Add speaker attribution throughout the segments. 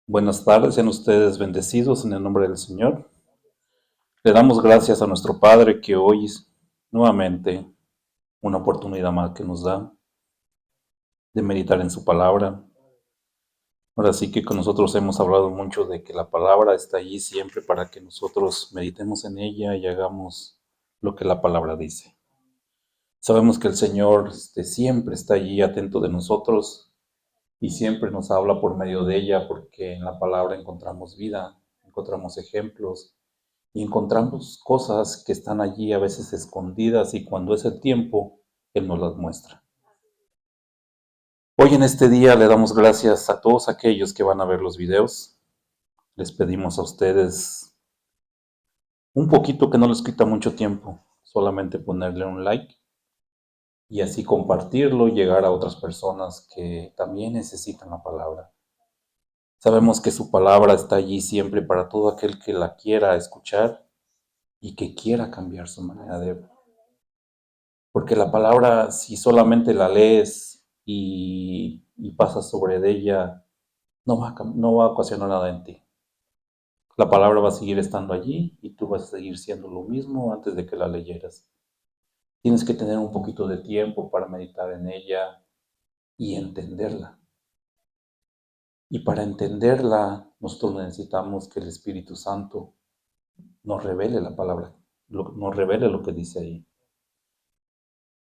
Speaker 1: Buenas tardes, sean ustedes bendecidos en el nombre del Señor. Le damos gracias a nuestro Padre que hoy es nuevamente una oportunidad más que nos da de meditar en su palabra. Ahora sí que con nosotros hemos hablado mucho de que la palabra está allí siempre para que nosotros meditemos en ella y hagamos lo que la palabra dice. Sabemos que el Señor siempre está allí atento de nosotros y siempre nos habla por medio de ella, porque en la palabra encontramos vida, encontramos ejemplos y encontramos cosas que están allí a veces escondidas, y cuando es el tiempo, Él nos las muestra. Hoy en este día le damos gracias a todos aquellos que van a ver los videos. Les pedimos a ustedes un poquito, que no les quita mucho tiempo, solamente ponerle un like y así compartirlo, llegar a otras personas que también necesitan la palabra. Sabemos que su palabra está allí siempre para todo aquel que la quiera escuchar y que quiera cambiar su manera de ver. Porque la palabra, si solamente la lees y pasas sobre de ella, no va a ocasionar nada en ti. La palabra va a seguir estando allí y tú vas a seguir siendo lo mismo antes de que la leyeras. Tienes que tener un poquito de tiempo para meditar en ella y entenderla. Y para entenderla, nosotros necesitamos que el Espíritu Santo nos revele la palabra, nos revele lo que dice ahí.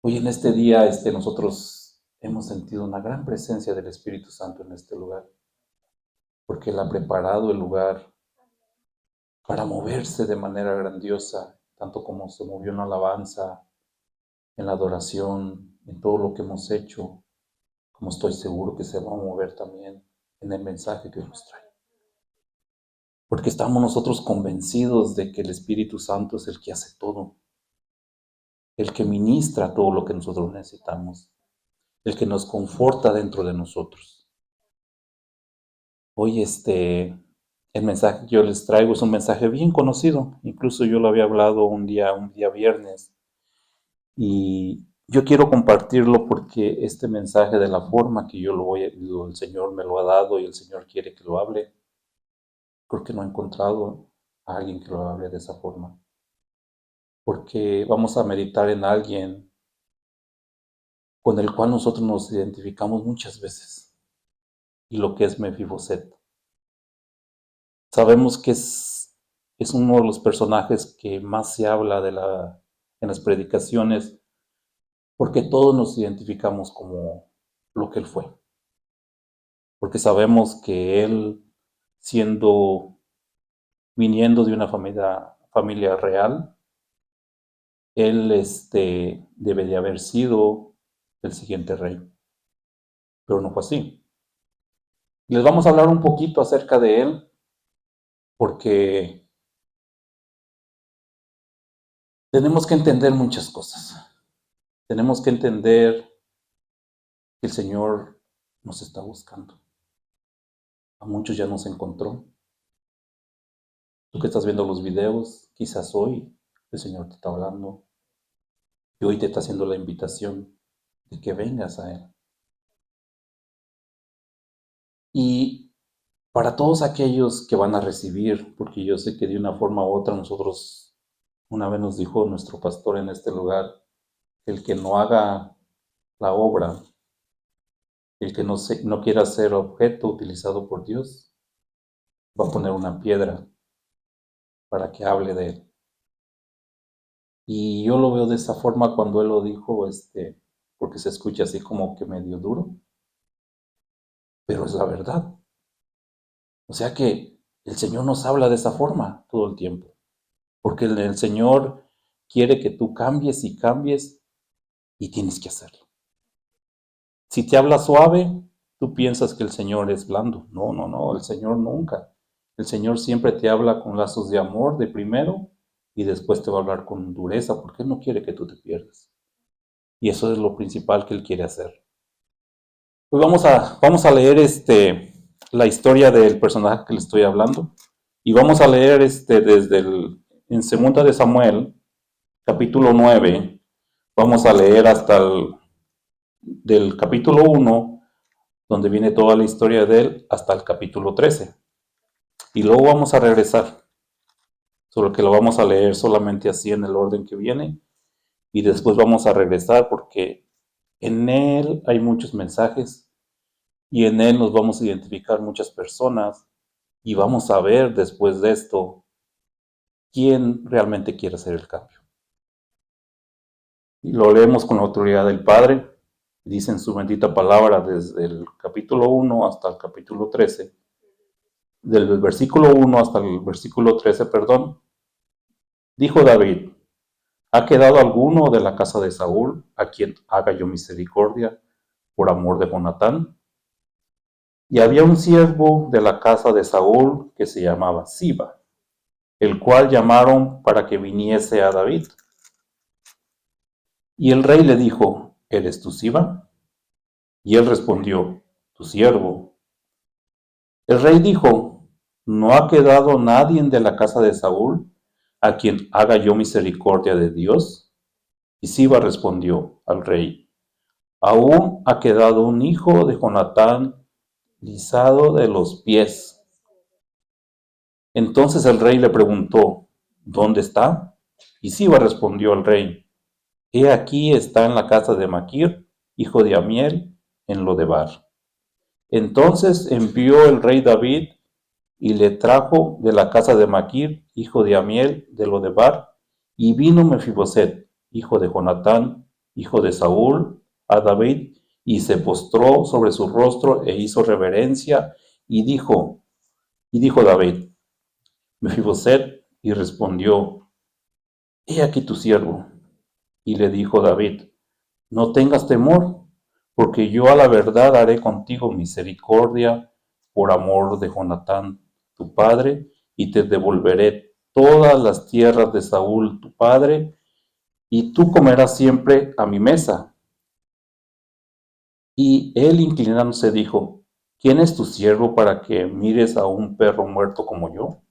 Speaker 1: Hoy en este día nosotros hemos sentido una gran presencia del Espíritu Santo en este lugar, porque Él ha preparado el lugar para moverse de manera grandiosa, tanto como se movió en la alabanza, en la adoración, en todo lo que hemos hecho, como estoy seguro que se va a mover también en el mensaje que nos trae. Porque estamos nosotros convencidos de que el Espíritu Santo es el que hace todo, el que ministra todo lo que nosotros necesitamos, el que nos conforta dentro de nosotros. Hoy el mensaje que yo les traigo es un mensaje bien conocido, incluso yo lo había hablado un día viernes, y yo quiero compartirlo porque este mensaje, de la forma que el Señor me lo ha dado y el Señor quiere que lo hable, porque no he encontrado a alguien que lo hable de esa forma. Porque vamos a meditar en alguien con el cual nosotros nos identificamos muchas veces, y lo que es Mefiboset. Sabemos que es uno de los personajes que más se habla en las predicaciones, porque todos nos identificamos como lo que él fue. Porque sabemos que él, viniendo de una familia real, él debe de haber sido el siguiente rey. Pero no fue así. Y les vamos a hablar un poquito acerca de él, porque tenemos que entender muchas cosas. Tenemos que entender que el Señor nos está buscando. A muchos ya nos encontró. Tú que estás viendo los videos, quizás hoy el Señor te está hablando y hoy te está haciendo la invitación de que vengas a Él. Y para todos aquellos que van a recibir, porque yo sé que de una forma u otra nosotros, una vez nos dijo nuestro pastor en este lugar, el que no haga la obra, el que no quiera ser objeto utilizado por Dios, va a poner una piedra para que hable de Él. Y yo lo veo de esa forma cuando Él lo dijo, porque se escucha así como que medio duro, pero es la verdad. O sea que el Señor nos habla de esa forma todo el tiempo, porque el Señor quiere que tú cambies y cambies, y tienes que hacerlo. Si te habla suave, tú piensas que el Señor es blando. No, no, no, el Señor nunca. El Señor siempre te habla con lazos de amor de primero, y después te va a hablar con dureza, porque Él no quiere que tú te pierdas. Y eso es lo principal que Él quiere hacer. Pues vamos a leer la historia del personaje que le estoy hablando. Y vamos a leer en Segunda de Samuel, capítulo 9, vamos a leer hasta del capítulo 1, donde viene toda la historia de él, hasta el capítulo 13. Y luego vamos a regresar, solo que lo vamos a leer solamente así en el orden que viene. Y después vamos a regresar porque en él hay muchos mensajes y en él nos vamos a identificar muchas personas y vamos a ver después de esto quién realmente quiere hacer el cambio. Y lo leemos con la autoridad del Padre, dice en su bendita palabra desde el capítulo 1 hasta el capítulo 13, del versículo 1 hasta el versículo 13, perdón. Dijo David: ¿Ha quedado alguno de la casa de Saúl a quien haga yo misericordia por amor de Jonatán? Y había un siervo de la casa de Saúl que se llamaba Siba, el cual llamaron para que viniese a David. Y el rey le dijo: ¿Eres tú Siba? Y él respondió: tu siervo. El rey dijo: ¿No ha quedado nadie de la casa de Saúl a quien haga yo misericordia de Dios? Y Siba respondió al rey: aún ha quedado un hijo de Jonatán lisado de los pies. Entonces el rey le preguntó: ¿dónde está? Y Siba respondió al rey: he aquí está en la casa de Maquir, hijo de Amiel, en Lodebar. Entonces envió el rey David y le trajo de la casa de Maquir, hijo de Amiel, de Lodebar, y vino Mefiboset, hijo de Jonatán, hijo de Saúl, a David, y se postró sobre su rostro e hizo reverencia, y dijo David: Mefiboset, y respondió: he aquí tu siervo. Y le dijo David: no tengas temor, porque yo a la verdad haré contigo misericordia por amor de Jonatán, tu padre, y te devolveré todas las tierras de Saúl, tu padre, y tú comerás siempre a mi mesa. Y él inclinándose dijo: ¿quién es tu siervo para que mires a un perro muerto como yo?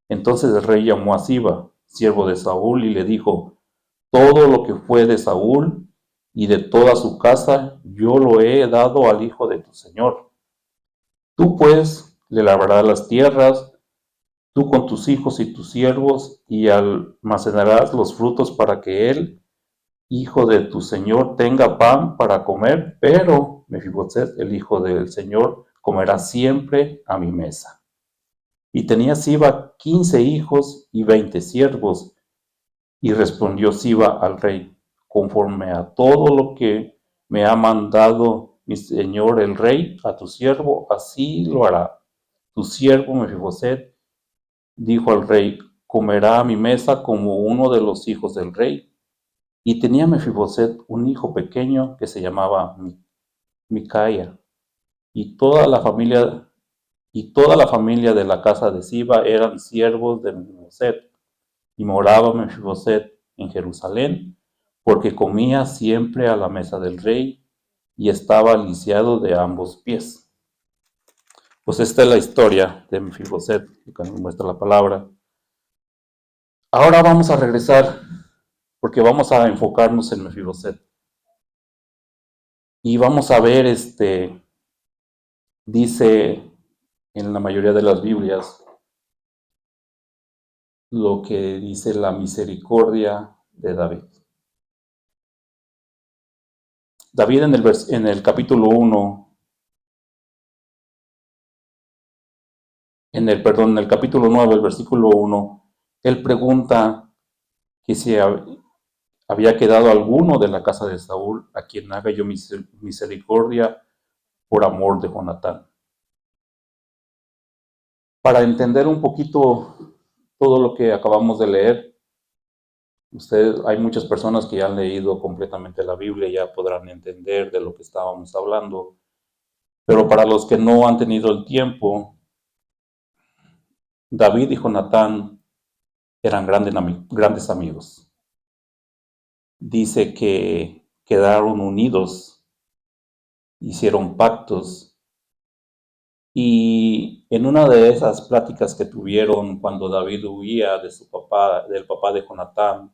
Speaker 1: Entonces el rey llamó a Siba, siervo de Saúl, y le dijo: todo lo que fue de Saúl y de toda su casa, yo lo he dado al hijo de tu señor. Tú pues le labrarás las tierras, tú con tus hijos y tus siervos, y almacenarás los frutos para que él, hijo de tu señor, tenga pan para comer, pero Mefiboset, el hijo del señor, comerá siempre a mi mesa. Y tenía Siba 15 hijos y 20 siervos. Y respondió Siba al rey: conforme a todo lo que me ha mandado mi señor el rey, a tu siervo, así lo hará. Tu siervo Mefiboset, dijo al rey, comerá a mi mesa como uno de los hijos del rey. Y tenía Mefiboset un hijo pequeño que se llamaba Micaía, y toda la familia de la casa de Siba eran siervos de Mefiboset. Y moraba Mefiboset en Jerusalén, porque comía siempre a la mesa del rey y estaba lisiado de ambos pies. Pues esta es la historia de Mefiboset, que nos muestra la palabra. Ahora vamos a regresar, porque vamos a enfocarnos en Mefiboset. Y vamos a ver, dice en la mayoría de las Biblias, lo que dice la misericordia de David. David en el capítulo 1, en el capítulo 9, el versículo 1, él pregunta que si había quedado alguno de la casa de Saúl a quien haga yo misericordia por amor de Jonatán. Para entender un poquito todo lo que acabamos de leer, hay muchas personas que ya han leído completamente la Biblia y ya podrán entender de lo que estábamos hablando, pero para los que no han tenido el tiempo, David y Jonatán eran grandes amigos. Dice que quedaron unidos, hicieron pactos Y en una de esas pláticas que tuvieron cuando David huía de su papá, del papá de Jonatán,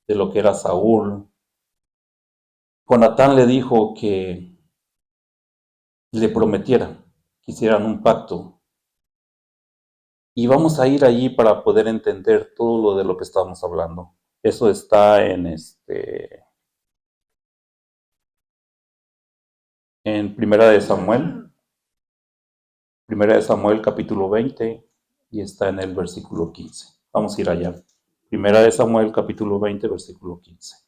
Speaker 1: de lo que era Saúl, Jonatán le dijo que le prometiera, que hicieran un pacto. Y vamos a ir allí para poder entender todo lo de lo que estamos hablando. Eso está en Primera de Samuel capítulo 20 y está en el versículo 15. Vamos a ir allá. Primera de Samuel capítulo 20 versículo 15.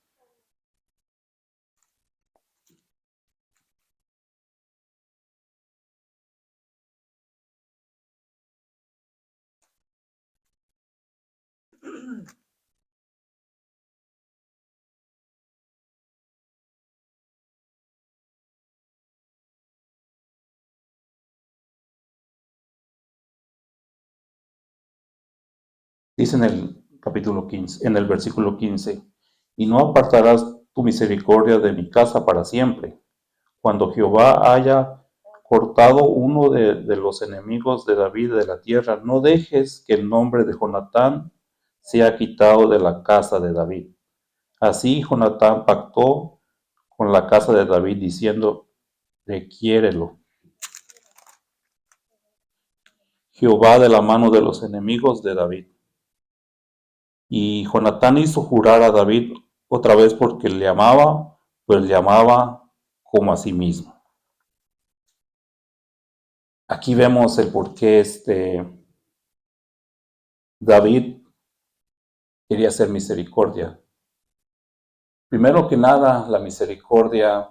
Speaker 1: Dice en el capítulo 15, en el versículo 15, y no apartarás tu misericordia de mi casa para siempre. Cuando Jehová haya cortado uno de los enemigos de David de la tierra, no dejes que el nombre de Jonatán sea quitado de la casa de David. Así Jonatán pactó con la casa de David diciendo, requiérelo Jehová de la mano de los enemigos de David. Y Jonatán hizo jurar a David otra vez porque le amaba, pues le amaba como a sí mismo. Aquí vemos el por qué David quería hacer misericordia. Primero que nada, la misericordia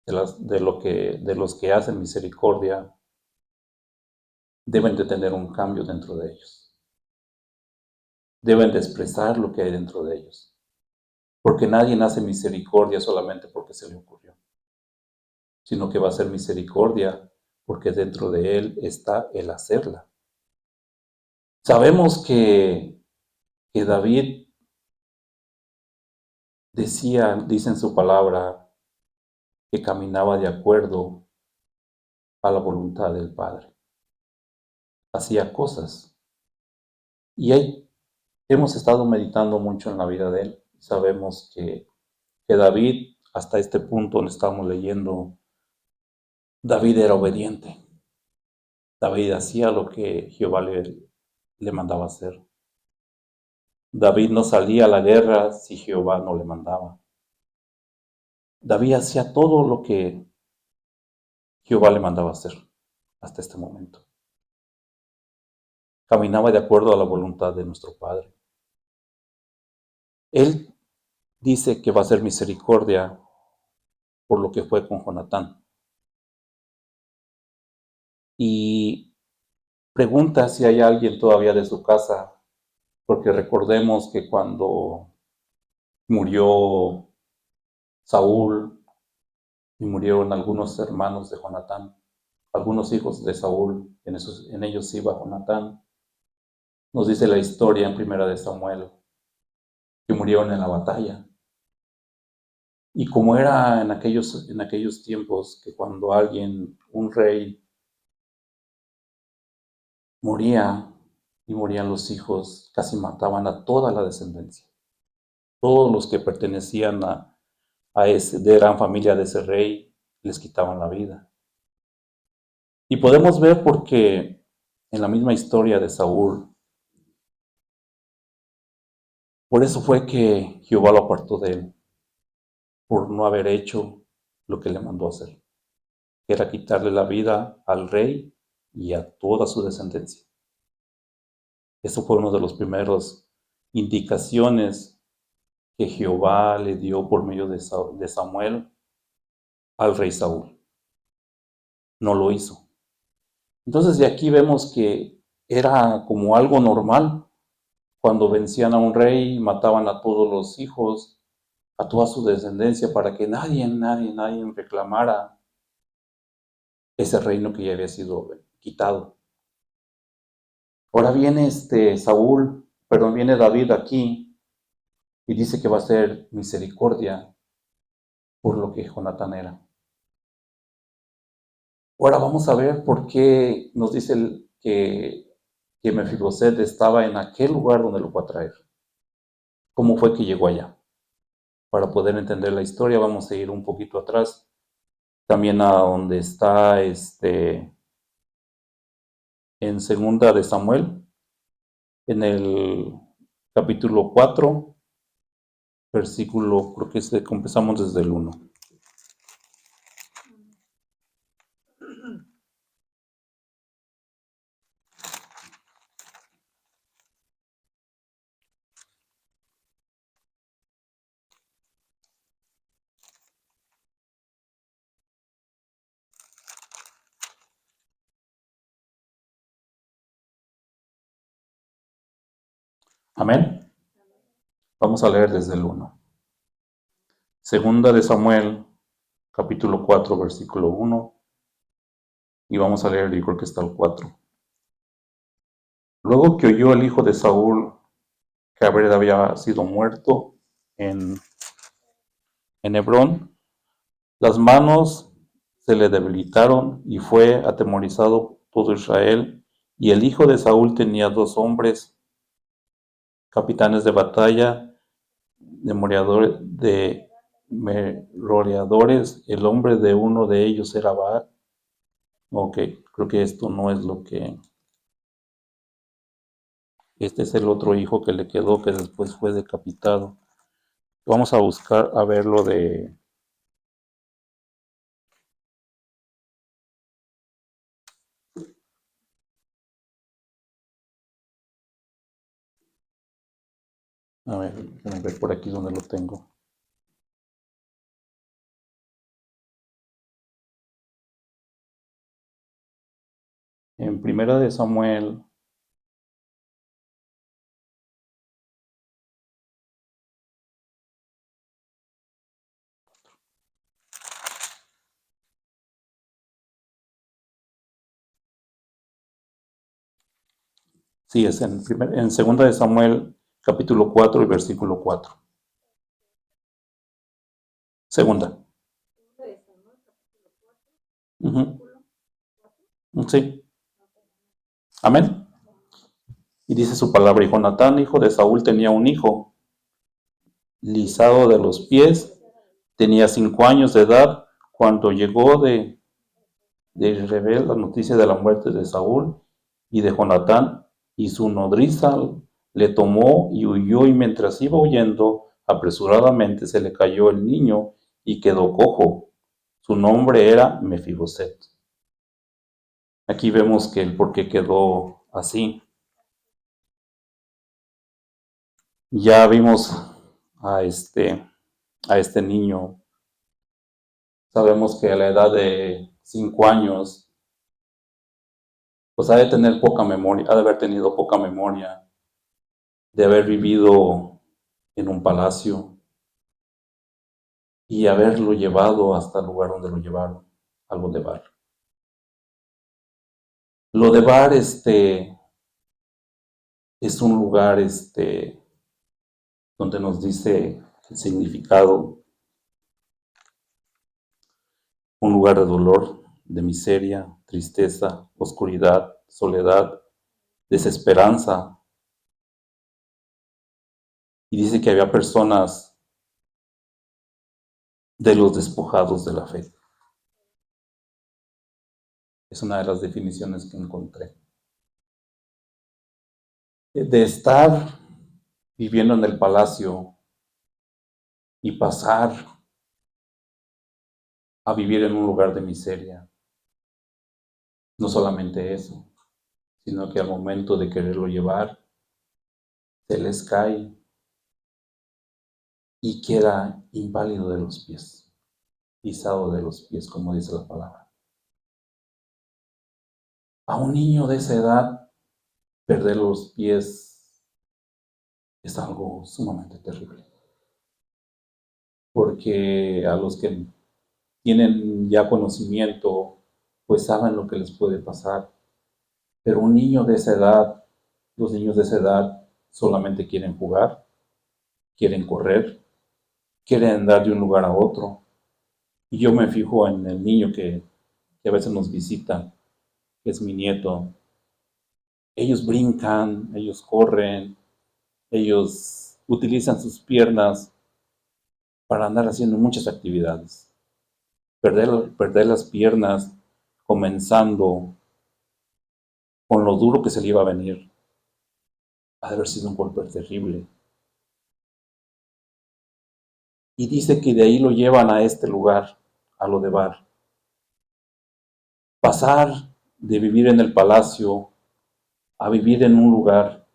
Speaker 1: de los que hacen misericordia deben de tener un cambio dentro de ellos. Deben de expresar lo que hay dentro de ellos. Porque nadie hace misericordia solamente porque se le ocurrió, sino que va a ser misericordia porque dentro de él está el hacerla. Sabemos que David dice en su palabra, que caminaba de acuerdo a la voluntad del Padre. Hacía cosas. Y hemos estado meditando mucho en la vida de él. Sabemos que David, hasta este punto donde estamos leyendo, David era obediente. David hacía lo que Jehová le mandaba hacer. David no salía a la guerra si Jehová no le mandaba. David hacía todo lo que Jehová le mandaba hacer hasta este momento. Caminaba de acuerdo a la voluntad de nuestro Padre. Él dice que va a hacer misericordia por lo que fue con Jonatán. Y pregunta si hay alguien todavía de su casa, porque recordemos que cuando murió Saúl y murieron algunos hermanos de Jonatán, algunos hijos de Saúl, en ellos iba Jonatán. Nos dice la historia en Primera de Samuel que murieron en la batalla. Y como era en aquellos tiempos que cuando un rey moría y morían los hijos, casi mataban a toda la descendencia. Todos los que pertenecían de gran familia de ese rey, les quitaban la vida. Y podemos ver porque en la misma historia de Saúl, por eso fue que Jehová lo apartó de él, por no haber hecho lo que le mandó hacer, que era quitarle la vida al rey y a toda su descendencia. Eso fue uno de los primeros indicaciones que Jehová le dio por medio de Samuel al rey Saúl. No lo hizo. Entonces de aquí vemos que era como algo normal cuando vencían a un rey, mataban a todos los hijos, a toda su descendencia, para que nadie reclamara ese reino que ya había sido quitado. Ahora viene viene David aquí y dice que va a ser misericordia por lo que Jonatán era. Ahora vamos a ver por qué nos dice que Mefiboset estaba en aquel lugar donde lo fue a traer. ¿Cómo fue que llegó allá? Para poder entender la historia, vamos a ir un poquito atrás, también a donde está en Segunda de Samuel, en el capítulo 4, versículo, creo que empezamos desde el 1. Amén. Vamos a leer desde el 1. Segunda de Samuel, capítulo 4, versículo 1. Y vamos a leer, yo creo que está el 4. Luego que oyó el hijo de Saúl que Abner había sido muerto en, en Hebrón, las manos se le debilitaron y fue atemorizado todo Israel. Y el hijo de Saúl tenía 2 hombres, capitanes de batalla, de merodeadores. El hombre de uno de ellos era Baal. Ok, creo que esto no es lo que... Este es el otro hijo que le quedó, que después fue decapitado. Vamos a buscar a ver lo de... A ver por aquí donde lo tengo. En Primera de Samuel, sí, es en Segunda de Samuel, capítulo 4 y versículo 4. Segunda. Ujú. Sí. Amén. Y dice su palabra, y Jonatán, hijo de Saúl, tenía un hijo, lisado de los pies, tenía 5 años de edad, cuando llegó de Israel la noticia de la muerte de Saúl y de Jonatán, y su nodriza le tomó y huyó, y mientras iba huyendo, apresuradamente se le cayó el niño y quedó cojo. Su nombre era Mefiboset. Aquí vemos que el por qué quedó así. Ya vimos a este niño. Sabemos que a la edad de 5 años, pues ha de tener poca memoria, ha de haber tenido poca memoria, de haber vivido en un palacio y haberlo llevado hasta el lugar donde lo llevaron, a Lodebar. Lodebar, es un lugar, donde nos dice el significado, un lugar de dolor, de miseria, tristeza, oscuridad, soledad, desesperanza. Y dice que había personas de los despojados de la fe. Es una de las definiciones que encontré. De estar viviendo en el palacio y pasar a vivir en un lugar de miseria. No solamente eso, sino que al momento de quererlo llevar, se les cae y queda inválido de los pies, pisado de los pies, como dice la palabra. A un niño de esa edad, perder los pies es algo sumamente terrible. Porque a los que tienen ya conocimiento, pues saben lo que les puede pasar. Pero un niño de esa edad, los niños de esa edad solamente quieren jugar, quieren correr, quieren andar de un lugar a otro. Y yo me fijo en el niño que que a veces nos visita, que es mi nieto, ellos brincan, ellos corren, ellos utilizan sus piernas para andar haciendo muchas actividades. Perder las piernas comenzando con lo duro que se le iba a venir, ha de haber sido un golpe terrible. Y dice que de ahí lo llevan a este lugar, a lo de Bar. Pasar de vivir en el palacio a vivir en un lugar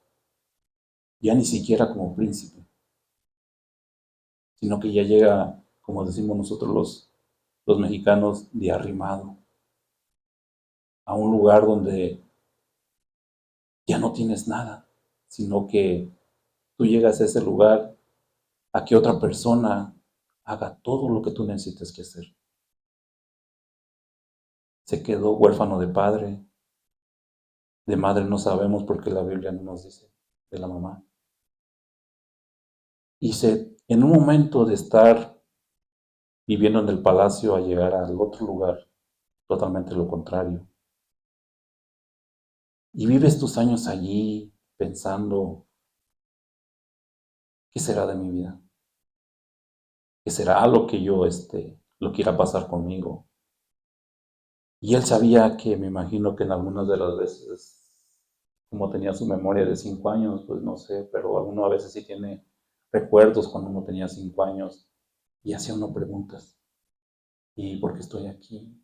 Speaker 1: ya ni siquiera como príncipe, sino que ya llega, como decimos nosotros los mexicanos, de arrimado, a un lugar donde ya no tienes nada, sino que tú llegas a ese lugar a que otra persona haga todo lo que tú necesites que hacer. Se quedó huérfano de padre, de madre no sabemos porque la Biblia no nos dice, de la mamá. Y en un momento de estar viviendo en el palacio a llegar al otro lugar, totalmente lo contrario. Y vives tus años allí pensando, ¿qué será de mi vida? ¿Qué será lo que yo lo quiera pasar conmigo? Y él sabía que, me imagino que en algunas de las veces, como tenía su memoria de 5 años, pues no sé, pero uno a veces sí tiene recuerdos cuando uno tenía 5 años y hacía uno preguntas. ¿Y por qué estoy aquí?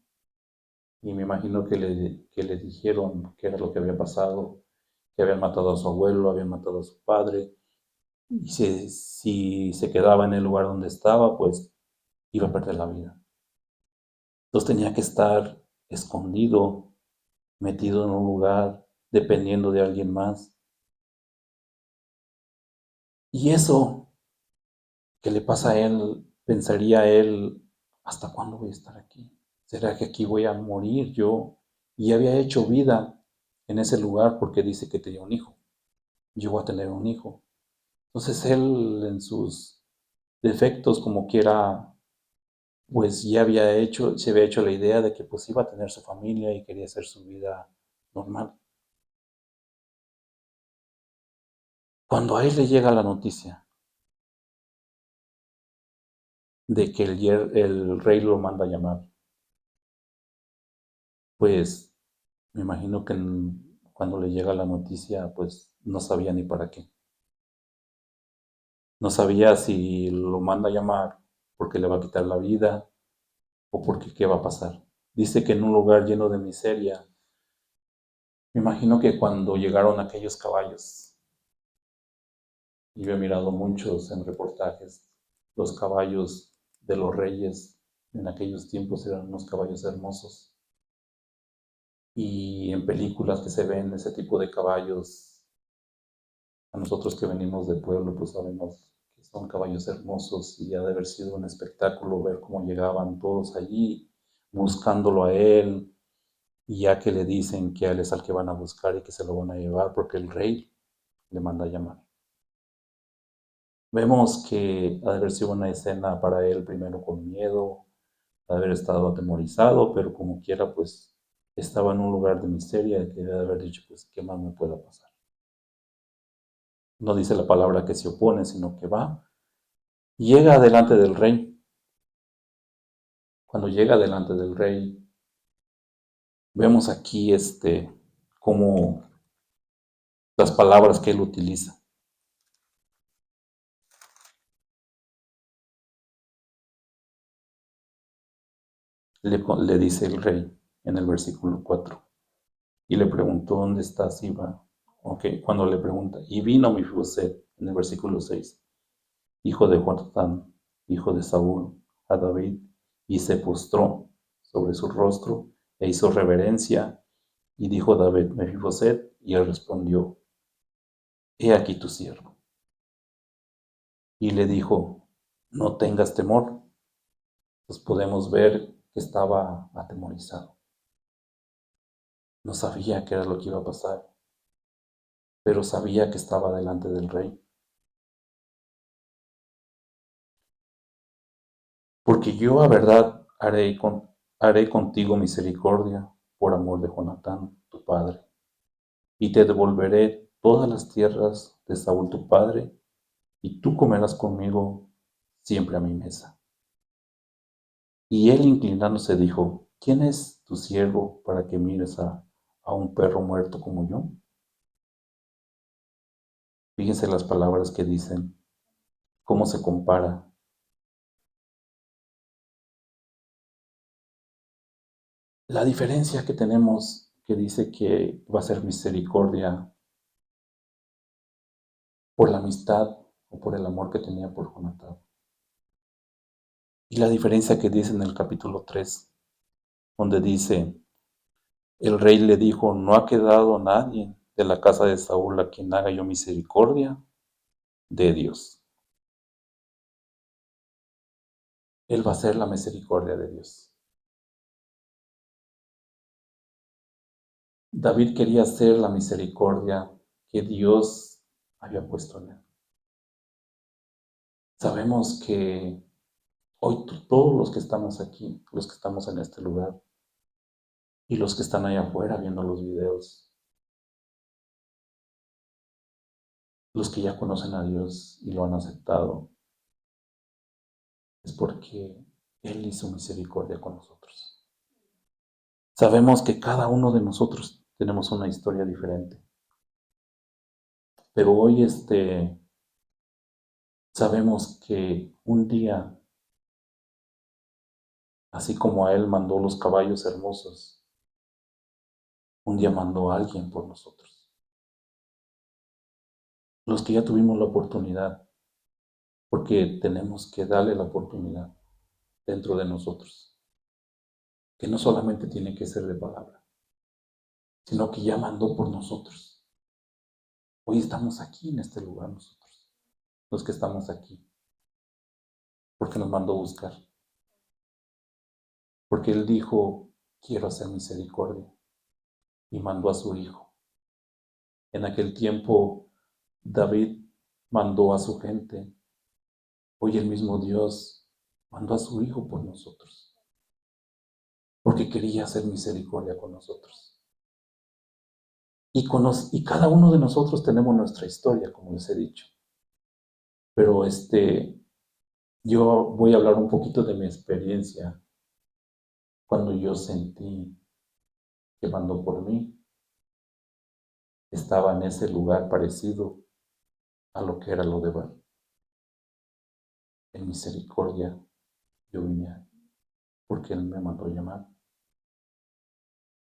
Speaker 1: Y me imagino que le dijeron qué era lo que había pasado, que habían matado a su abuelo, habían matado a su padre, y si se quedaba en el lugar donde estaba, pues iba a perder la vida. Entonces tenía que estar escondido, metido en un lugar, dependiendo de alguien más. Y eso que le pasa a él, pensaría él, ¿hasta cuándo voy a estar aquí? ¿Será que aquí voy a morir yo? Y había hecho vida en ese lugar porque dice que tenía un hijo. Llegó a tener un hijo. Entonces él en sus defectos como quiera, pues ya se había hecho la idea de que pues iba a tener su familia y quería hacer su vida normal. Cuando a él le llega la noticia de que el rey lo manda a llamar, pues me imagino que cuando le llega la noticia, pues no sabía ni para qué. No sabía si lo manda a llamar porque le va a quitar la vida o porque qué va a pasar. Dice que en un lugar lleno de miseria. Me imagino que cuando llegaron aquellos caballos, y yo he mirado muchos en reportajes, los caballos de los reyes en aquellos tiempos eran unos caballos hermosos. Y en películas que se ven ese tipo de caballos, a nosotros que venimos del pueblo, pues sabemos que son caballos hermosos y ha de haber sido un espectáculo ver cómo llegaban todos allí buscándolo a él, y ya que le dicen que a él es al que van a buscar y que se lo van a llevar porque el rey le manda a llamar. Vemos que ha de haber sido una escena para él primero con miedo, ha de haber estado atemorizado, pero como quiera, pues estaba en un lugar de miseria que debe haber dicho, pues, ¿qué más me pueda pasar? No dice la palabra que se opone, sino que va. Llega delante del rey. Cuando llega delante del rey, vemos aquí como las palabras que él utiliza. Le dice el rey en el versículo 4. Y le preguntó, ¿dónde estás, Iba? Ok, cuando le pregunta, y vino Mefiboset, en el versículo 6, hijo de Jonatán, hijo de Saúl, a David, y se postró sobre su rostro e hizo reverencia, y dijo David, Mefiboset, y él respondió, he aquí tu siervo. Y le dijo, no tengas temor. Pues podemos ver que estaba atemorizado. No sabía qué era lo que iba a pasar, pero sabía que estaba delante del rey. Porque yo a verdad haré haré contigo misericordia por amor de Jonatán, tu padre, y te devolveré todas las tierras de Saúl tu padre, y tú comerás conmigo siempre a mi mesa. Y él inclinándose dijo, ¿quién es tu siervo para que mires a un perro muerto como yo? Fíjense las palabras que dicen, cómo se compara. La diferencia que tenemos, que dice que va a ser misericordia por la amistad o por el amor que tenía por Jonatán. Y la diferencia que dice en el capítulo 3, donde dice, el rey le dijo, no ha quedado nadie de la casa de Saúl a quien haga yo misericordia de Dios. Él va a ser la misericordia de Dios. David quería hacer la misericordia que Dios había puesto en él. Sabemos que hoy todos los que estamos aquí, los que estamos en este lugar y los que están allá afuera viendo los videos, los que ya conocen a Dios y lo han aceptado, es porque Él hizo misericordia con nosotros. Sabemos que cada uno de nosotros tenemos una historia diferente, pero hoy sabemos que un día, así como a Él mandó los caballos hermosos, un día mandó a alguien por nosotros. Los que ya tuvimos la oportunidad, porque tenemos que darle la oportunidad dentro de nosotros, que no solamente tiene que ser de palabra, sino que ya mandó por nosotros. Hoy estamos aquí en este lugar nosotros, los que estamos aquí, porque nos mandó a buscar, porque Él dijo, quiero hacer misericordia, y mandó a su Hijo. En aquel tiempo, David mandó a su gente. Hoy el mismo Dios mandó a su Hijo por nosotros, porque quería hacer misericordia con nosotros. Y cada uno de nosotros tenemos nuestra historia, como les he dicho. Pero yo voy a hablar un poquito de mi experiencia cuando yo sentí que mandó por mí. Estaba en ese lugar parecido a lo que era lo de Bar. En misericordia yo vine porque Él me mandó llamar.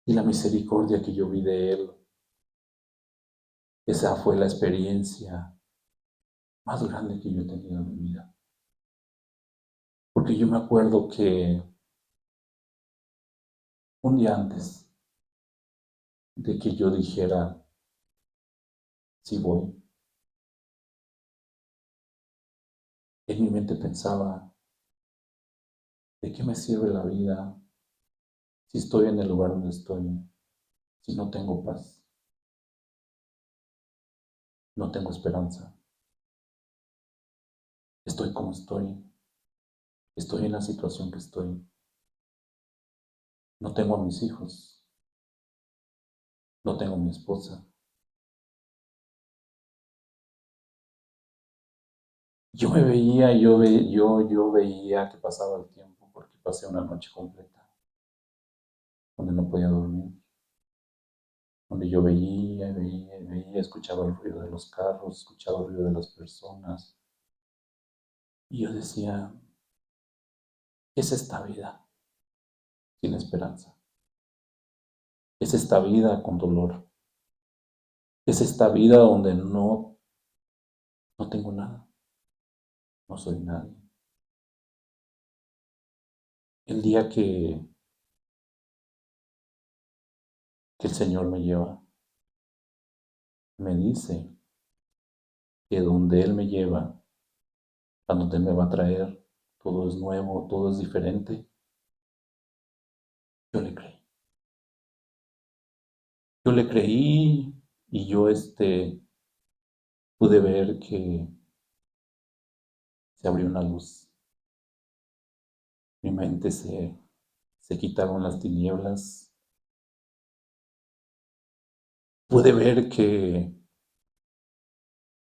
Speaker 1: Y la misericordia que yo vi de Él, esa fue la experiencia más grande que yo he tenido en mi vida. Porque yo me acuerdo que un día antes de que yo dijera, sí voy, en mi mente pensaba, ¿de qué me sirve la vida si estoy en el lugar donde estoy, si no tengo paz, no tengo esperanza? Estoy como estoy en la situación que estoy, no tengo a mis hijos, no tengo a mi esposa. Yo me veía, yo veía que pasaba el tiempo porque pasé una noche completa donde no podía dormir, donde yo veía, escuchaba el ruido de los carros, escuchaba el ruido de las personas. Y yo decía, ¿qué es esta vida sin esperanza? ¿Qué es esta vida con dolor? ¿Qué es esta vida donde no tengo nada? No soy nadie. El día que el Señor me lleva, me dice que donde Él me lleva, a donde me va a traer, todo es nuevo, todo es diferente. Yo le creí. Yo le creí y yo pude ver que se abrió una luz. Mi mente se se quitaron las tinieblas, pude ver que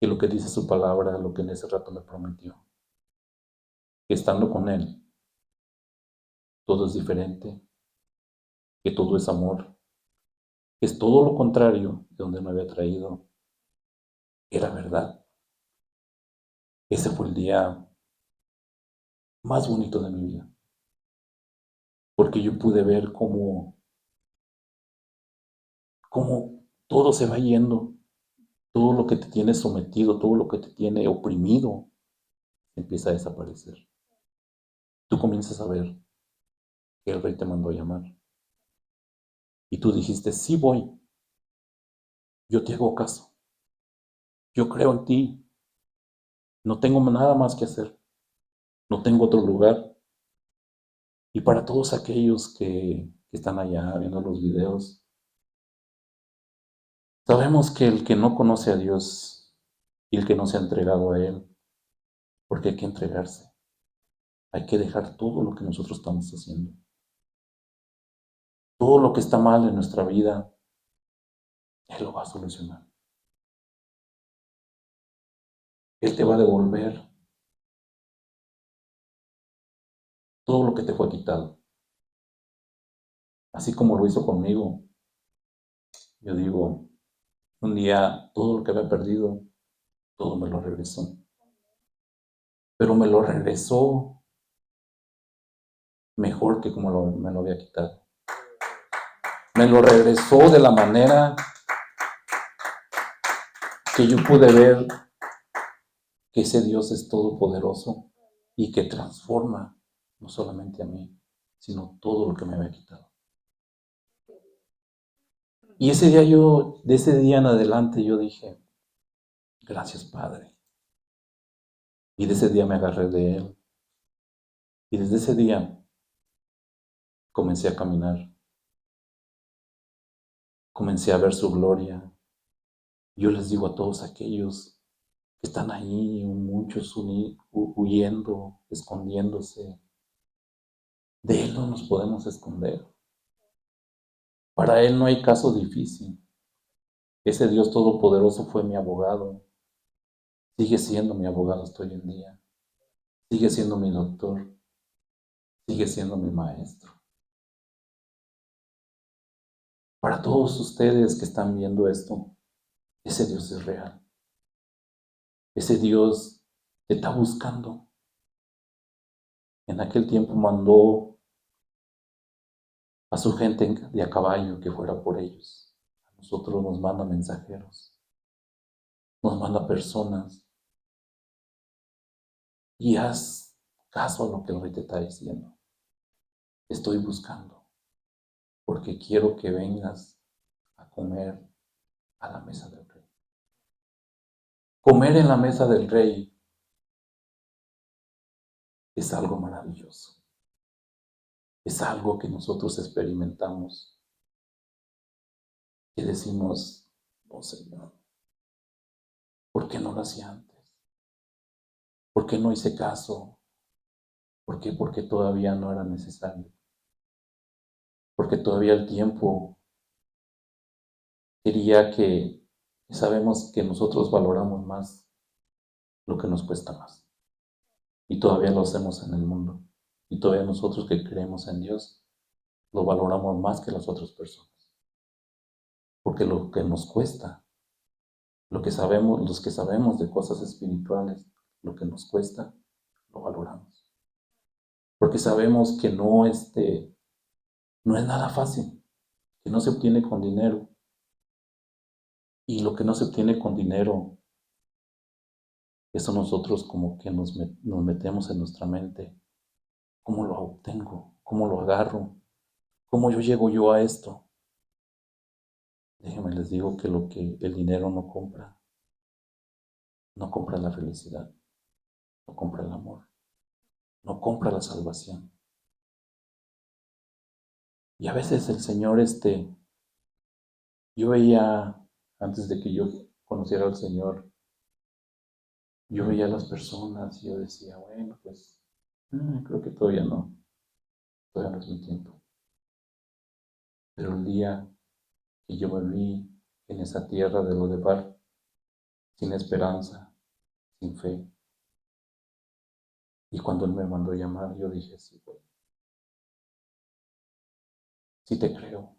Speaker 1: lo que dice su palabra, lo que en ese rato me prometió, que estando con Él, todo es diferente, que todo es amor, que es todo lo contrario de donde me había traído, era verdad. Ese fue el día más bonito de mi vida, porque yo pude ver cómo todo se va yendo, todo lo que te tiene sometido, todo lo que te tiene oprimido, empieza a desaparecer. Tú comienzas a ver que el rey te mandó a llamar y tú dijiste, sí voy, yo te hago caso, yo creo en ti, no tengo nada más que hacer, no tengo otro lugar. Y para todos aquellos que están allá viendo los videos, sabemos que el que no conoce a Dios y el que no se ha entregado a Él, porque hay que entregarse, hay que dejar todo lo que nosotros estamos haciendo. Todo lo que está mal en nuestra vida, Él lo va a solucionar. Él te va a devolver todo lo que te fue quitado. Así como lo hizo conmigo. Yo digo, un día todo lo que había perdido, todo me lo regresó. Pero me lo regresó mejor que como me lo había quitado. Me lo regresó de la manera que yo pude ver que ese Dios es todopoderoso y que transforma no solamente a mí, sino todo lo que me había quitado. Y ese día de ese día en adelante yo dije, gracias Padre. Y de ese día me agarré de Él. Y desde ese día comencé a caminar. Comencé a ver su gloria. Yo les digo a todos aquellos que están ahí, muchos huyendo, escondiéndose, de Él no nos podemos esconder. Para Él no hay caso difícil. Ese Dios todopoderoso fue mi abogado. Sigue siendo mi abogado hasta hoy en día. Sigue siendo mi doctor. Sigue siendo mi maestro. Para todos ustedes que están viendo esto, ese Dios es real. Ese Dios te está buscando. En aquel tiempo mandó a su gente de a caballo que fuera por ellos. A nosotros nos manda mensajeros, nos manda personas. Y haz caso a lo que el rey te está diciendo. Estoy buscando, porque quiero que vengas a comer a la mesa del rey. Comer en la mesa del rey es algo maravilloso. Es algo que nosotros experimentamos, que decimos, oh Señor, ¿por qué no lo hacía antes? ¿Por qué no hice caso? ¿Por qué? Porque todavía no era necesario. Porque todavía el tiempo quería que sabemos que nosotros valoramos más lo que nos cuesta más. Y todavía lo hacemos en el mundo. Y todavía nosotros que creemos en Dios, lo valoramos más que las otras personas. Porque lo que nos cuesta, lo que sabemos, los que sabemos de cosas espirituales, lo que nos cuesta, lo valoramos. Porque sabemos que no es nada fácil, que no se obtiene con dinero. Y lo que no se obtiene con dinero, eso nosotros como que nos metemos en nuestra mente. ¿Cómo lo obtengo? ¿Cómo lo agarro? ¿Cómo yo llego yo a esto? Déjenme les digo que lo que el dinero no compra la felicidad, no compra el amor, no compra la salvación. Y a veces el Señor, yo veía, antes de que yo conociera al Señor, yo veía a las personas y yo decía, bueno, pues, creo que todavía no es mi tiempo. Pero el día que yo me vi en esa tierra de Lodebar, sin esperanza, sin fe, y cuando Él me mandó llamar, yo dije, sí, güey, sí te creo,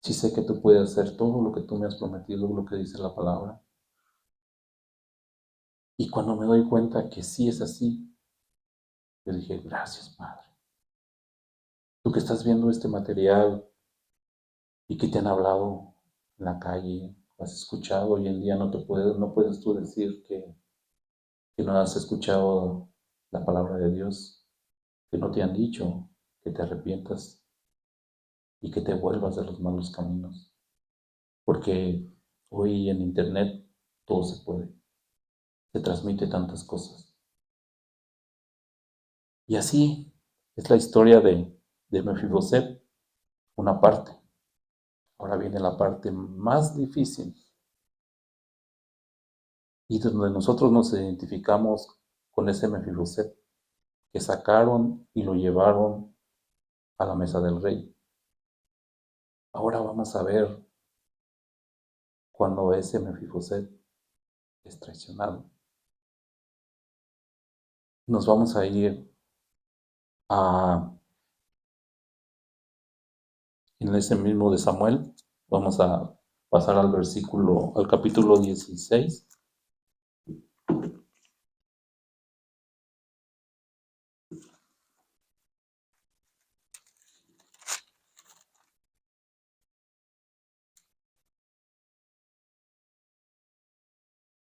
Speaker 1: sí sé que tú puedes hacer todo lo que tú me has prometido, lo que dice la palabra. Y cuando me doy cuenta que sí es así, yo dije, gracias, Padre. Tú que estás viendo este material y que te han hablado en la calle, has escuchado, hoy en día no puedes tú decir que no has escuchado la palabra de Dios, que no te han dicho que te arrepientas y que te vuelvas de los malos caminos. Porque hoy en internet todo se puede, se transmite tantas cosas. Y así es la historia de Mefiboset, una parte. Ahora viene la parte más difícil y donde nosotros nos identificamos con ese Mefiboset que sacaron y lo llevaron a la mesa del rey. Ahora vamos a ver cuando ese Mefiboset es traicionado. Nos vamos a ir a, en ese mismo de Samuel, vamos a pasar al capítulo 16.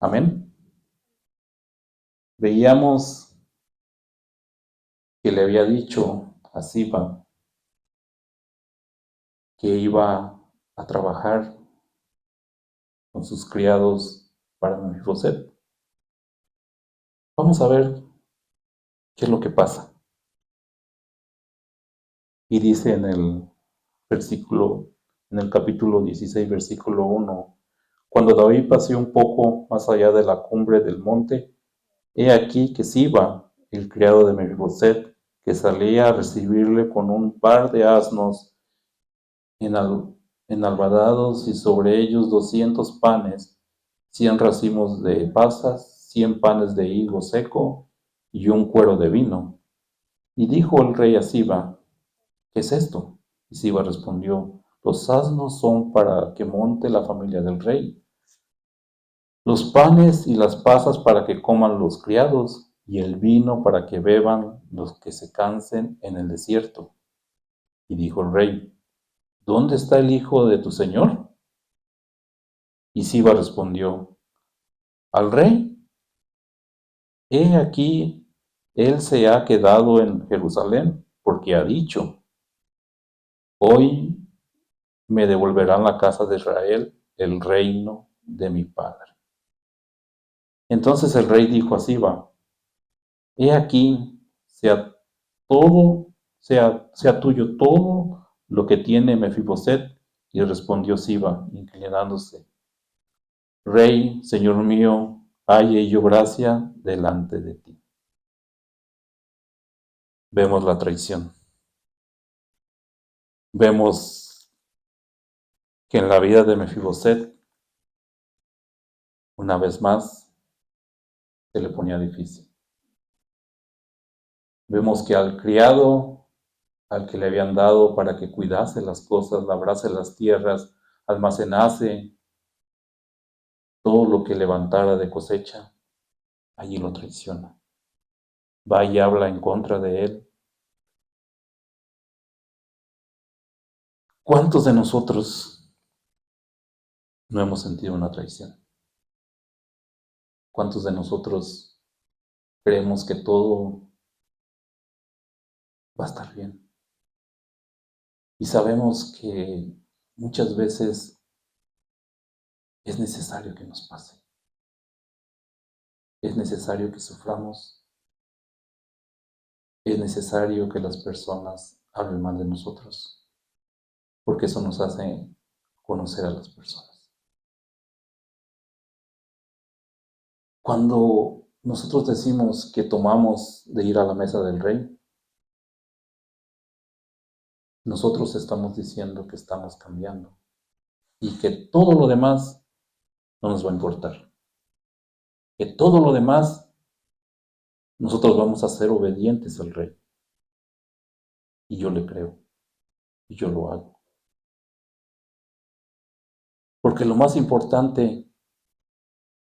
Speaker 1: Amén. Veíamos que le había dicho a Siba que iba a trabajar con sus criados para Mefiboset. Vamos a ver qué es lo que pasa. Y dice en el capítulo 16, versículo 1, cuando David paseó un poco más allá de la cumbre del monte, he aquí que Siba, el criado de Mefiboset, que salía a recibirle con un par de asnos enal- enalbadados y sobre ellos 200 panes, 100 racimos de pasas, 100 panes de higo seco y un cuero de vino. Y dijo el rey a Siba, ¿qué es esto? Y Siba respondió, los asnos son para que monte la familia del rey, los panes y las pasas para que coman los criados, y el vino para que beban los que se cansen en el desierto. Y dijo el rey, ¿dónde está el hijo de tu señor? Y Siba respondió, al rey, he aquí, él se ha quedado en Jerusalén, porque ha dicho, hoy me devolverán la casa de Israel, el reino de mi padre. Entonces el rey dijo a Siba, he aquí, sea todo, sea tuyo todo lo que tiene Mefiboset. Y respondió Siba, inclinándose, Rey, Señor mío, halle yo gracia delante de ti. Vemos la traición. Vemos que en la vida de Mefiboset, una vez más, se le ponía difícil. Vemos que al criado, al que le habían dado para que cuidase las cosas, labrase las tierras, almacenase todo lo que levantara de cosecha, allí lo traiciona. Va y habla en contra de él. ¿Cuántos de nosotros no hemos sentido una traición? ¿Cuántos de nosotros creemos que todo va a estar bien? Y sabemos que muchas veces es necesario que nos pase. Es necesario que suframos. Es necesario que las personas hablen mal de nosotros, porque eso nos hace conocer a las personas. Cuando nosotros decimos que tomamos de ir a la mesa del rey, nosotros estamos diciendo que estamos cambiando y que todo lo demás no nos va a importar, que todo lo demás nosotros vamos a ser obedientes al Rey. Y yo le creo, y yo lo hago. Porque lo más importante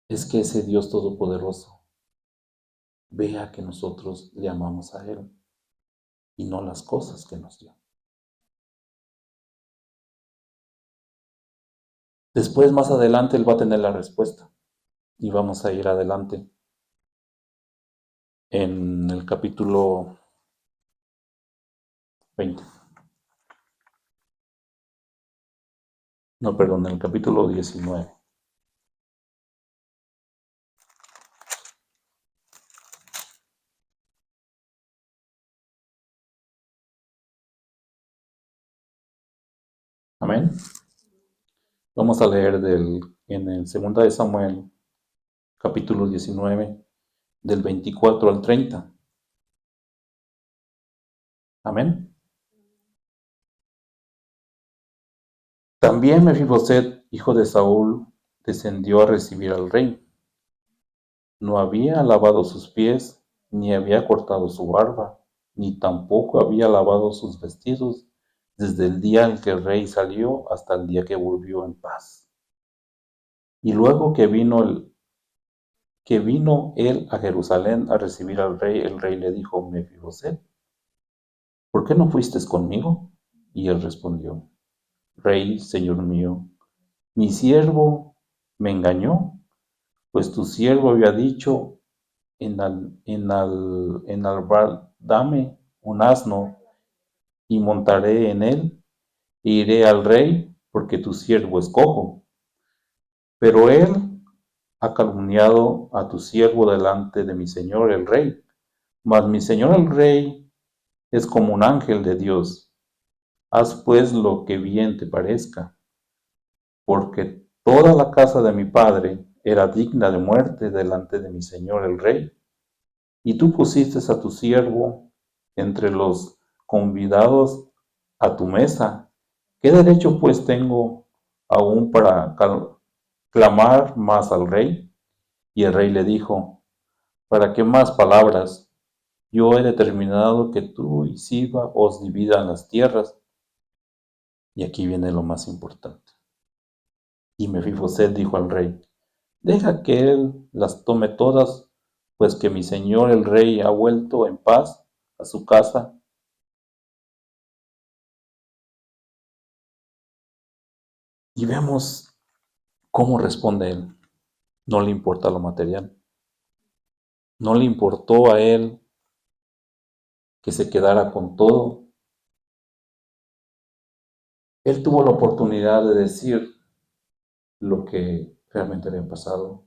Speaker 1: es que ese Dios todopoderoso vea que nosotros le amamos a Él y no las cosas que nos dio. Después, más adelante, Él va a tener la respuesta y vamos a ir adelante en el capítulo 20. No, perdón, en el capítulo 19. Amén. Vamos a leer en el 2 de Samuel, capítulo 19, del 24 al 30. Amén. También Mefiboset, hijo de Saúl, descendió a recibir al rey. No había lavado sus pies, ni había cortado su barba, ni tampoco había lavado sus vestidos, desde el día en que el rey salió hasta el día que volvió en paz. Y luego que vino él a Jerusalén a recibir al rey, el rey le dijo: Mefiboset, ¿por qué no fuiste conmigo? Y él respondió: Rey, señor mío, mi siervo me engañó, pues tu siervo había dicho: dame un asno, y montaré en él, e iré al rey, porque tu siervo es cojo. Pero él ha calumniado a tu siervo delante de mi señor el rey. Mas mi señor el rey es como un ángel de Dios. Haz pues lo que bien te parezca, porque toda la casa de mi padre era digna de muerte delante de mi señor el rey. Y tú pusiste a tu siervo entre los convidados a tu mesa. ¿Qué derecho pues tengo aún para clamar más al rey? Y el rey le dijo: ¿Para qué más palabras? Yo he determinado que tú y Siba os dividan las tierras. Y aquí viene lo más importante. Y Mefiboset dijo al rey: Deja que él las tome todas, pues que mi señor el rey ha vuelto en paz a su casa. Y vemos cómo responde él. No le importa lo material. No le importó a él que se quedara con todo. Él tuvo la oportunidad de decir lo que realmente había pasado.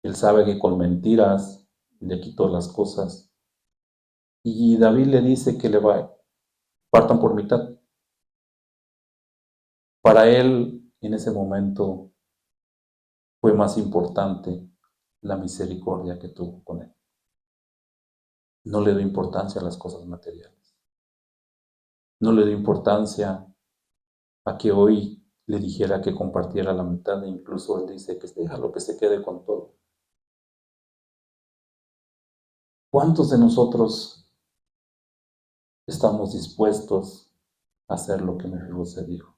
Speaker 1: Él sabe que con mentiras le quitó las cosas. Y David le dice que partan por mitad. Para él, en ese momento, fue más importante la misericordia que tuvo con él. No le dio importancia a las cosas materiales. No le dio importancia a que hoy le dijera que compartiera la mitad, e incluso él dice que déjalo que se quede con todo. ¿Cuántos de nosotros estamos dispuestos a hacer lo que Mefiboset dijo?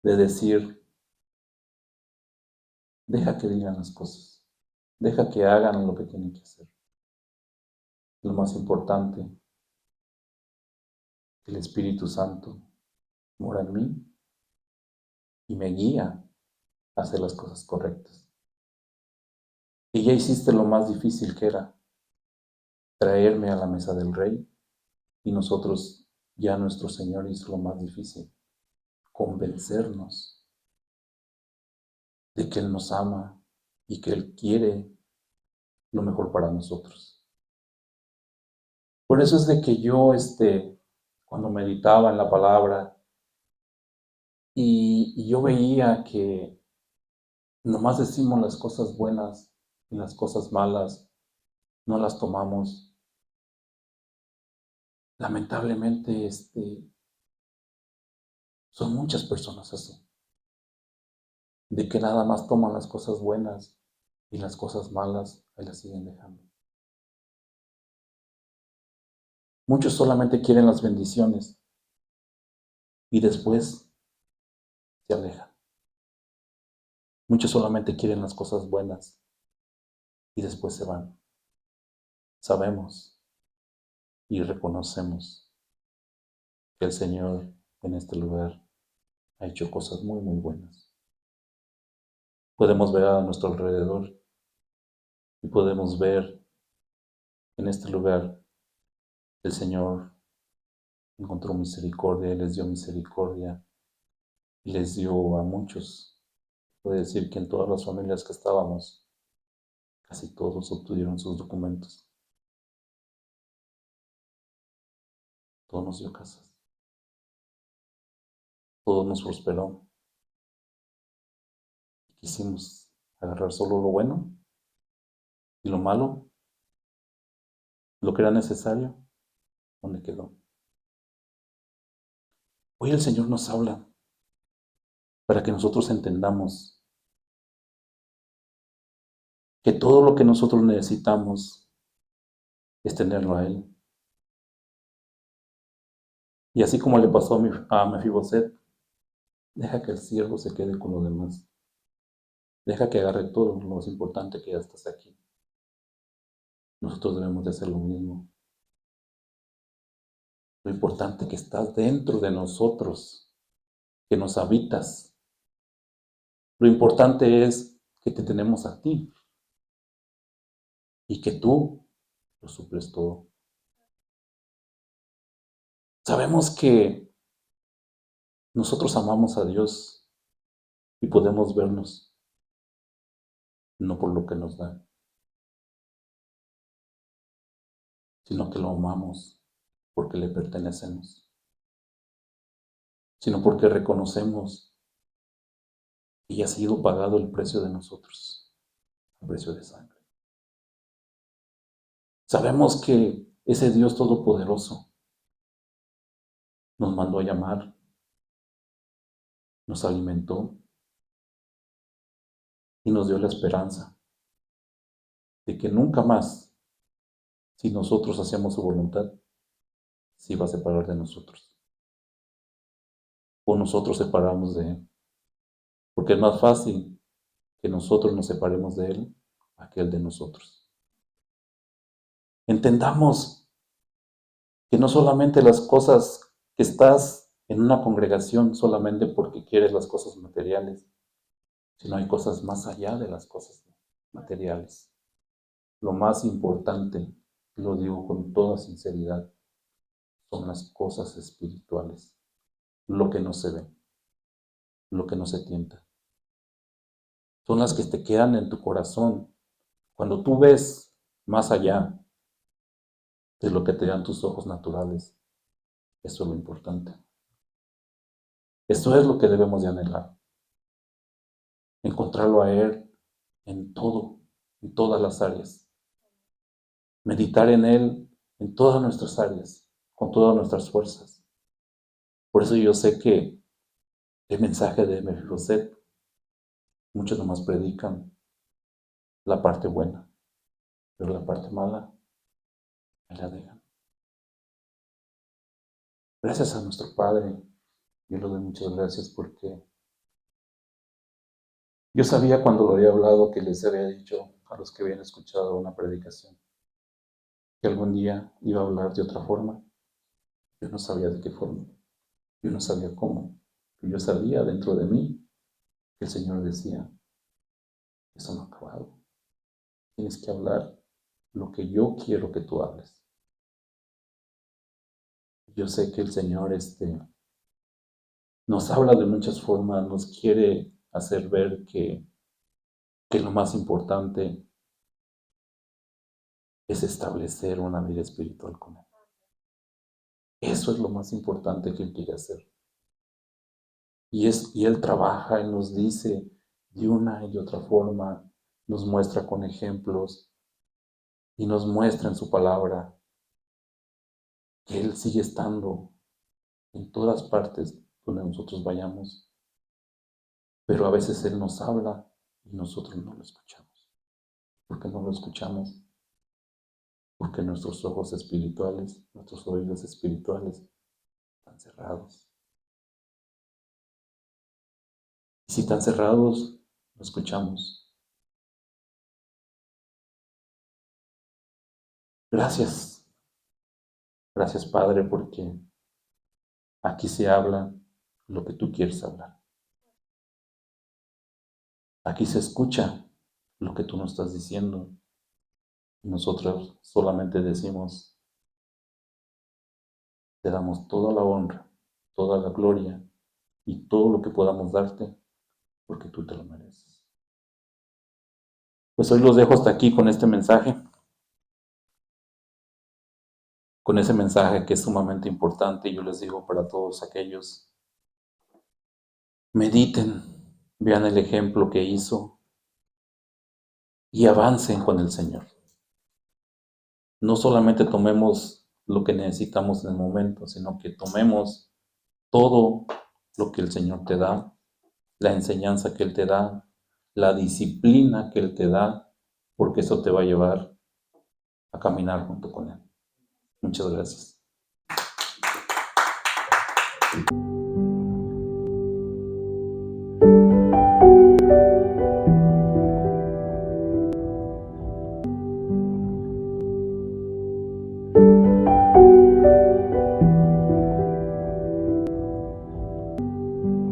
Speaker 1: De decir: deja que digan las cosas, deja que hagan lo que tienen que hacer. Lo más importante, el Espíritu Santo mora en mí y me guía a hacer las cosas correctas. Y ya hiciste lo más difícil, que era traerme a la mesa del rey, y nosotros, ya nuestro Señor hizo lo más difícil: convencernos de que Él nos ama y que Él quiere lo mejor para nosotros. Por eso es de que yo, cuando meditaba en la palabra y yo veía que nomás decimos las cosas buenas y las cosas malas no las tomamos, Lamentablemente, son muchas personas así, de que nada más toman las cosas buenas y las cosas malas ahí las siguen dejando. Muchos solamente quieren las bendiciones y después se alejan. Muchos solamente quieren las cosas buenas y después se van. Sabemos y reconocemos que el Señor en este lugar ha hecho cosas muy, muy buenas. Podemos ver a nuestro alrededor y podemos ver en este lugar el Señor encontró misericordia, les dio misericordia y les dio a muchos. Puede decir que en todas las familias que estábamos, casi todos obtuvieron sus documentos. Todo nos dio casas. Todo nos prosperó. Quisimos agarrar solo lo bueno y lo malo, lo que era necesario, ¿dónde quedó? Hoy el Señor nos habla para que nosotros entendamos que todo lo que nosotros necesitamos es tenerlo a Él. Y así como le pasó a Mefiboset, deja que el siervo se quede con lo demás. Deja que agarre todo lo más importante que ya estás aquí. Nosotros debemos de hacer lo mismo. Lo importante que estás dentro de nosotros, que nos habitas. Lo importante es que te tenemos a ti y que tú lo suples todo. Sabemos que nosotros amamos a Dios y podemos vernos, no por lo que nos da, sino que lo amamos porque le pertenecemos, sino porque reconocemos que ya ha sido pagado el precio de nosotros, el precio de sangre. Sabemos que ese Dios todopoderoso nos mandó a llamar, nos alimentó y nos dio la esperanza de que nunca más, si nosotros hacemos su voluntad, se iba a separar de nosotros. O nosotros separarnos de Él. Porque es más fácil que nosotros nos separemos de Él a que Él de nosotros. Entendamos que no solamente las cosas que estás en una congregación solamente porque quieres las cosas materiales, sino hay cosas más allá de las cosas materiales. Lo más importante, lo digo con toda sinceridad, son las cosas espirituales, lo que no se ve, lo que no se tienta. Son las que te quedan en tu corazón. Cuando tú ves más allá de lo que te dan tus ojos naturales, eso es lo importante. Eso es lo que debemos de anhelar. Encontrarlo a Él en todo, en todas las áreas. Meditar en Él en todas nuestras áreas, con todas nuestras fuerzas. Por eso yo sé que el mensaje de Mefiboset, muchos nomás predican la parte buena, pero la parte mala me la dejan. Gracias a nuestro Padre, yo le doy muchas gracias porque yo sabía cuando lo había hablado que les había dicho a los que habían escuchado una predicación que algún día iba a hablar de otra forma. Yo no sabía de qué forma, yo no sabía cómo, pero yo sabía dentro de mí que el Señor decía, eso no ha acabado, tienes que hablar lo que yo quiero que tú hables. Yo sé que el Señor nos habla de muchas formas, nos quiere hacer ver que lo más importante es establecer una vida espiritual con Él. Eso es lo más importante que Él quiere hacer. Y Él trabaja, Él nos dice de una y otra forma, nos muestra con ejemplos y nos muestra en su palabra que Él sigue estando en todas partes donde nosotros vayamos, pero a veces Él nos habla y nosotros no lo escuchamos. ¿Por qué no lo escuchamos? Porque nuestros ojos espirituales, nuestros oídos espirituales están cerrados. Y si están cerrados, no escuchamos. Gracias. Gracias, Padre, porque aquí se habla lo que tú quieres hablar. Aquí se escucha lo que tú nos estás diciendo. Y nosotros solamente decimos, te damos toda la honra, toda la gloria y todo lo que podamos darte, porque tú te lo mereces. Pues hoy los dejo hasta aquí con este mensaje, con ese mensaje que es sumamente importante. Y yo les digo para todos aquellos, mediten, vean el ejemplo que hizo y avancen con el Señor. No solamente tomemos lo que necesitamos en el momento, sino que tomemos todo lo que el Señor te da, la enseñanza que Él te da, la disciplina que Él te da, porque eso te va a llevar a caminar junto con Él. Muchas gracias.